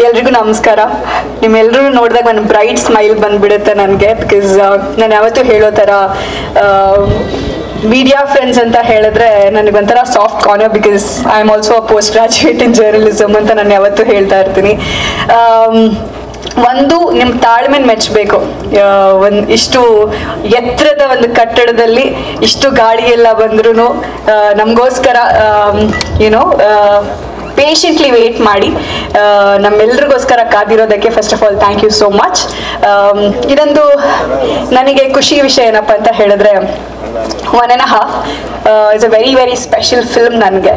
ಎಲ್ರಿಗೂ ನಮಸ್ಕಾರ. ನಿಮ್ಮೆಲ್ಲರೂ ನೋಡಿದಾಗ ಒಂದು ಬ್ರೈಟ್ ಸ್ಮೈಲ್ ಬಂದ್ಬಿಡುತ್ತೆ ನನಗೆ. ಬಿಕಾಸ್ ನಾನು ಯಾವತ್ತೂ ಹೇಳೋ ಥರ ಮೀಡಿಯಾ ಫ್ರೆಂಡ್ಸ್ ಅಂತ ಹೇಳಿದ್ರೆ ನನಗೊಂಥರ soft corner. Because I am also a post graduate in journalism ಅಂತ ನಾನು ಯಾವತ್ತೂ ಹೇಳ್ತಾ ಇರ್ತೀನಿ. ಒಂದು ನಿಮ್ಮ ತಾಳ್ಮೆನ ಮೆಚ್ಚಬೇಕು. ಇಷ್ಟು ಎತ್ತರದ ಒಂದು ಕಟ್ಟಡದಲ್ಲಿ ಇಷ್ಟು ಗಾಳಿ ಎಲ್ಲ ಬಂದ್ರೂ ನಮಗೋಸ್ಕರ ಏನೋ ಪೇಷಂಟ್ಲಿ ವೇಟ್ ಮಾಡಿ ನಮ್ಮೆಲ್ರಿಗೋಸ್ಕರ ಕಾದಿರೋದಕ್ಕೆ first of all thank you so much. ಇದೊಂದು ನನಗೆ ಖುಷಿ ವಿಷಯ ಏನಪ್ಪ ಅಂತ ಹೇಳಿದ್ರೆ 1.5 is a very very special film ನನಗೆ.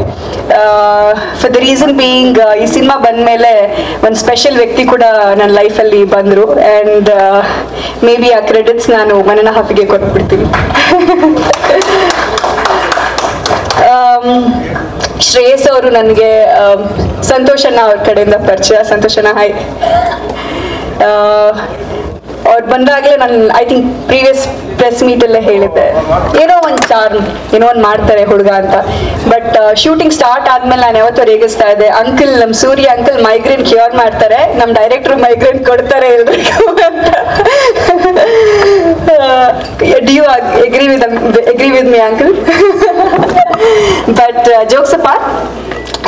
ಫಾರ್ ದ ರೀಸನ್ ಬೀಯಿಂಗ್ ಈ ಸಿನಿಮಾ ಬಂದಮೇಲೆ ಒಂದು ಸ್ಪೆಷಲ್ ವ್ಯಕ್ತಿ ಕೂಡ ನನ್ನ ಲೈಫಲ್ಲಿ ಬಂದರು. ಆ್ಯಂಡ್ ಮೇ ಬಿ ಆ ಕ್ರೆಡಿಟ್ಸ್ ನಾನು 1.5ಗೆ ಕೊಟ್ಬಿಡ್ತೀನಿ. ಶ್ರೇಯಸ್ ಅವರು ನನಗೆ ಸಂತೋಷನ ಅವ್ರ ಕಡೆಯಿಂದ ಪರಿಚಯ. ಸಂತೋಷನ ಹಾಯ್. ಅವ್ರು ಬಂದಾಗಲೇ ನಾನು ಐ ಥಿಂಕ್ ಪ್ರೀವಿಯಸ್ ಪ್ರೆಸ್ ಮೀಟಲ್ಲೇ ಹೇಳಿದ್ದೆ, ಏನೋ ಒಂದು ಚಾರ್ಮ್, ಏನೋ ಒಂದು ಮಾಡ್ತಾರೆ ಹುಡುಗ ಅಂತ. ಬಟ್ ಶೂಟಿಂಗ್ ಸ್ಟಾರ್ಟ್ ಆದ್ಮೇಲೆ ನಾನು ಯಾವತ್ತೂ ರೇಗಿಸ್ತಾ ಇದ್ದೆ, ಅಂಕಲ್ ನಮ್ಮ ಸೂರ್ಯ ಅಂಕಲ್ ಮೈಗ್ರೇನ್ ಕ್ಯೂರ್ ಮಾಡ್ತಾರೆ, ನಮ್ಮ ಡೈರೆಕ್ಟ್ರು ಮೈಗ್ರೇನ್ ಕೊಡ್ತಾರೆ ಎಲ್ರಿಗೂ ಅಂತ. Do you agree with me uncle? But jokes apart,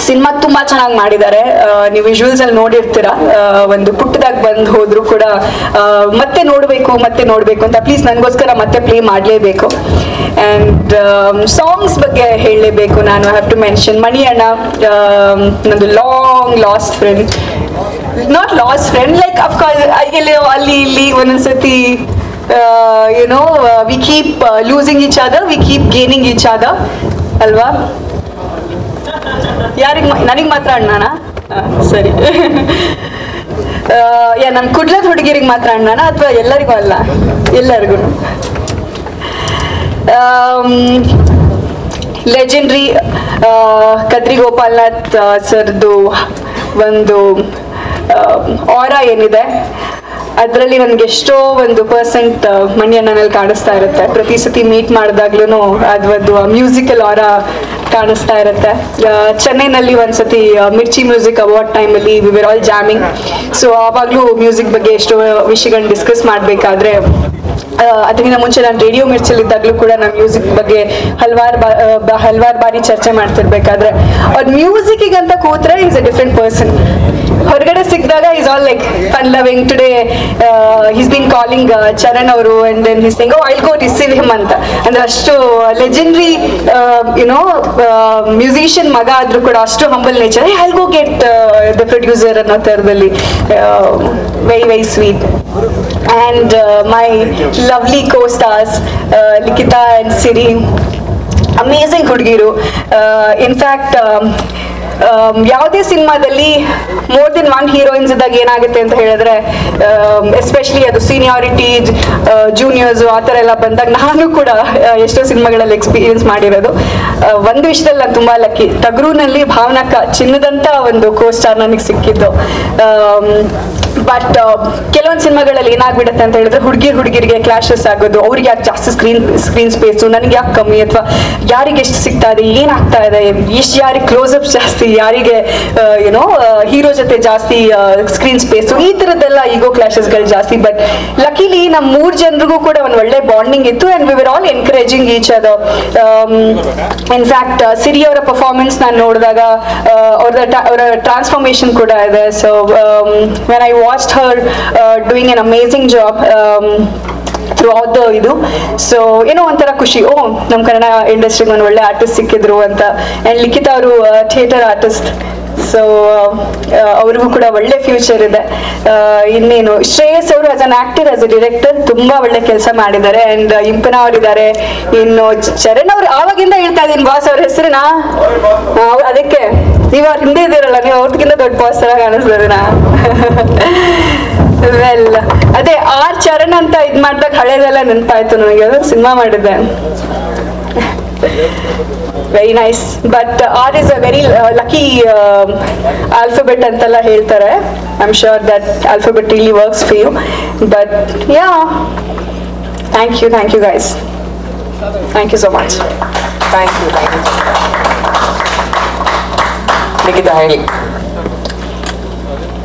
cinema ತುಂಬಾ ಚೆನ್ನಾಗಿ ಮಾಡಿದ್ದಾರೆ. ನೀವು ವಿಜುವಲ್ಸ್ ಅಲ್ಲಿ ನೋಡಿರ್ತೀರ. ಒಂದು ಪುಟ್ಟದಾಗ ಬಂದು ಹೋದ್ರು ಕೂಡ ಮತ್ತೆ ನೋಡ್ಬೇಕು ಅಂತ ಪ್ಲೀಸ್ ನನಗೋಸ್ಕರ ಮತ್ತೆ ಪ್ಲೇ ಮಾಡಲೇಬೇಕು. ಆ್ಯಂಡ್ ಸಾಂಗ್ಸ್ ಬಗ್ಗೆ ಹೇಳಲೇಬೇಕು ನಾನು. I have to mention Mani ಅಣ್ಣ, ನಂದು long lost friend. Not lost friend, like of course ಅಲ್ಲಿ ಇಲ್ಲಿ ಒಂದೊಂದ್ಸತಿ you know we keep losing each other, we keep gaining each other ಅಲ್ವಾ? ಯಾರಿಗೆ ನನಗೆ ಮಾತ್ರ ಅಣ್ಣನಾ? ಸರಿ. ನನ್ನ ಕುಡ್ಲದ ಹುಡುಗಿರಿಗೆ ಮಾತ್ರ ಅಣ್ಣನಾ ಅಥವಾ ಎಲ್ಲರಿಗೂ? ಅಲ್ಲ, ಎಲ್ಲರಿಗೂ. ಲೆಜೆಂಡ್ರಿ ಕದ್ರಿ ಗೋಪಾಲ್ನಾಥ್ ಸರ್ದು ಒಂದು ಆರಾ ಏನಿದೆ ಅದರಲ್ಲಿ ನನಗೆ ಎಷ್ಟೋ ಒಂದು ಪರ್ಸೆಂಟ್ ಮಣಿಯಣ್ಣನಲ್ಲಿ ಕಾಣಿಸ್ತಾ ಇರುತ್ತೆ. ಪ್ರತಿ ಸತಿ ಮೀಟ್ ಮಾಡಿದಾಗ್ಲೂ ಅದು ಒಂದು ಮ್ಯೂಸಿಕಲ್ ಆರಾ ಕಾಣಿಸ್ತಾ ಇರುತ್ತೆ. ಚೆನ್ನೈನಲ್ಲಿ ಒಂದ್ಸತಿ ಮಿರ್ಚಿ ಮ್ಯೂಸಿಕ್ ಅವಾರ್ಡ್ ಟೈಮಲ್ಲಿ V were all jamming. So ಆವಾಗಲೂ ಮ್ಯೂಸಿಕ್ ಬಗ್ಗೆ ಎಷ್ಟೋ ವಿಷಯಗಳನ್ನ ಡಿಸ್ಕಸ್ ಮಾಡಬೇಕಾದ್ರೆ, ಅದಕ್ಕಿಂತ ಮುಂಚೆ ನಾನು ರೇಡಿಯೋ ಮಿರ್ಚಲ್ಲಿದ್ದಾಗಲೂ ಕೂಡ ನಾನು ಮ್ಯೂಸಿಕ್ ಬಗ್ಗೆ ಹಲವಾರು ಬಾರಿ ಚರ್ಚೆ ಮಾಡ್ತಿರ್ಬೇಕಾದ್ರೆ, ಅವ್ರ ಮ್ಯೂಸಿಕ್ಕಿಗಂತ ಕೂತ್ರೆ ಈಸ್ ಅ ಡಿಫ್ರೆಂಟ್ ಪರ್ಸನ್. ಹೊರಗಡೆ ಸಿಕ್ಕಿದಾಗ is all like fun loving. Today he's been calling Charan ಅವರು and then he's saying, oh I'll go receive him ಅಂತ. ಅಂದ್ರೆ ಅಷ್ಟು ಲೆಜೆಂಡ್ರಿ ಮ್ಯೂಸಿಷಿಯನ್ ಮಗ ಆದ್ರೂ ಕೂಡ ಅಷ್ಟು humble nature. I'll go get the producer ಅನ್ನೋ ಥರದಲ್ಲಿ. Very very sweet. and my lovely co-stars Likhitha and Siri, amazing ಹುಡುಗಿರು. ಇನ್ಫ್ಯಾಕ್ಟ್ ಯಾವುದೇ ಸಿನಿಮಾದಲ್ಲಿ ಮೋರ್ ದೆನ್ 1 ಹೀರೋಯಿನ್ಸ್ ಇದ್ದಾಗ ಏನಾಗುತ್ತೆ ಅಂತ ಹೇಳಿದ್ರೆ, ಎಸ್ಪೆಷಲಿ ಅದು ಸೀನಿಯಾರಿಟಿ ಜೂನಿಯರ್ಸ್ ಆ ಥರ ಎಲ್ಲ ಬಂದಾಗ ನಾನು ಕೂಡ ಎಷ್ಟೋ ಸಿನಿಮಾಗಳಲ್ಲಿ ಎಕ್ಸ್ಪೀರಿಯನ್ಸ್ ಮಾಡಿರೋದು. ಒಂದು ವಿಷಯದಲ್ಲಿ ನಾನು ತುಂಬ ಲಕ್ಕಿ, ಟಗರುನಲ್ಲಿ ಭಾವನಕ್ಕ ಚಿನ್ನದಂತ ಒಂದು ಕೋ-ಸ್ಟಾರ್ ನನಗೆ ಸಿಕ್ಕಿದ್ದು. ಬಟ್ ಕೆಲವೊಂದು ಸಿನಿಮಾಗಳಲ್ಲಿ ಏನಾಗ್ಬಿಡುತ್ತೆ ಅಂತ ಹೇಳಿದ್ರೆ, ಹುಡುಗಿರಿಗೆ ಕ್ಲಾಶಸ್ ಆಗೋದು, ಅವ್ರಿಗೆ ಯಾಕೆ ಜಾಸ್ತಿ ಸ್ಕ್ರೀನ್ ಸ್ಪೇಸು, ನನಗೆ ಯಾಕೆ ಕಮ್ಮಿ, ಅಥವಾ ಯಾರಿಗೆ ಎಷ್ಟು ಸಿಗ್ತಾ ಇದೆ, ಏನಾಗ್ತಾ ಇದೆ, ಎಷ್ಟು ಯಾರಿಗೆ ಕ್ಲೋಸ್ಅಪ್ ಜಾಸ್ತಿ, ಯಾರಿಗೆ ಏನೋ ಹೀರೋ ಜೊತೆ ಜಾಸ್ತಿ ಸ್ಕ್ರೀನ್ ಸ್ಪೇಸು, ಈ ಥರದ್ದೆಲ್ಲ ಈಗೋ ಕ್ಲಾಶಸ್ಗಳು ಜಾಸ್ತಿ. ಬಟ್ ಲಕಿಲಿ ನಮ್ಮ 3 ಜನರಿಗೂ ಕೂಡ ಒಂದು ಒಳ್ಳೆ ಬಾಂಡಿಂಗ್ ಇತ್ತು. And we were all encouraging each other. In fact Siri ಅವರ ಪರ್ಫಾರ್ಮೆನ್ಸ್ ನಾನು ನೋಡಿದಾಗ ಅವರ ಟ್ರಾನ್ಸ್ಫಾರ್ಮೇಶನ್ ಕೂಡ ಇದೆ. So when I watched her doing an amazing job throughout the ಇದು, ಸೊ ಏನೋ ಒಂಥರ ಖುಷಿ, ಓ ನಮ್ಮ ಕನ್ನಡ ಇಂಡಸ್ಟ್ರಿಗೆ ಒಂದು ಒಳ್ಳೆ ಆರ್ಟಿಸ್ಟ್ ಸಿಕ್ಕಿದ್ರು ಅಂತ. ಆ್ಯಂಡ್ ಲಿಖಿತಾ ಅವರು ಥಿಯೇಟರ್ ಆರ್ಟಿಸ್ಟ್, ಸೊ ಅವ್ರಿಗೂ ಕೂಡ ಒಳ್ಳೆ ಫ್ಯೂಚರ್ ಇದೆ. ಇನ್ನೇನು ಶ್ರೇಯಸ್ ಅವರು as an actor, as a director ತುಂಬ ಒಳ್ಳೆ ಕೆಲಸ ಮಾಡಿದ್ದಾರೆ. ಆ್ಯಂಡ್ ಇಂಪನ ಅವರಿದ್ದಾರೆ. ಇನ್ನು ಚರಣ್ ಅವರು ಆವಾಗಿಂದ ಹೇಳ್ತಾ ಇದ್ದೀನಿ ಬಾಸ್ ಅವ್ರ ಹೆಸರನ್ನ, ಅದಕ್ಕೆ ನೀವು ಅವ್ರ ಹಿಂದೆ ಇದ್ದೀರಲ್ಲ, ನೀವು ಅವ್ರಿಗಿಂತ ದೊಡ್ಡ ಬಾಸ್ ಥರ ಕಾಣಿಸ್ತದೆ ನಾ. ವೆಲ್ ಅದೇ ಆರ್ ಚರಣ್ ಅಂತ ಇದು ಮಾಡಿದಾಗ ಹಳೇದೆಲ್ಲ ನೆನಪಾಯ್ತು ನನಗೆ. ಯಾವ್ದು ಸಿನಿಮಾ ಮಾಡಿದ್ದೆ, very nice. But R is a very lucky alphabet ಅಂತೆಲ್ಲ ಹೇಳ್ತಾರೆ. I am sure that alphabet really works for you. But yeah, thank you guys. Thank you so much. Thank you. Likhita ಹೇಳಿ.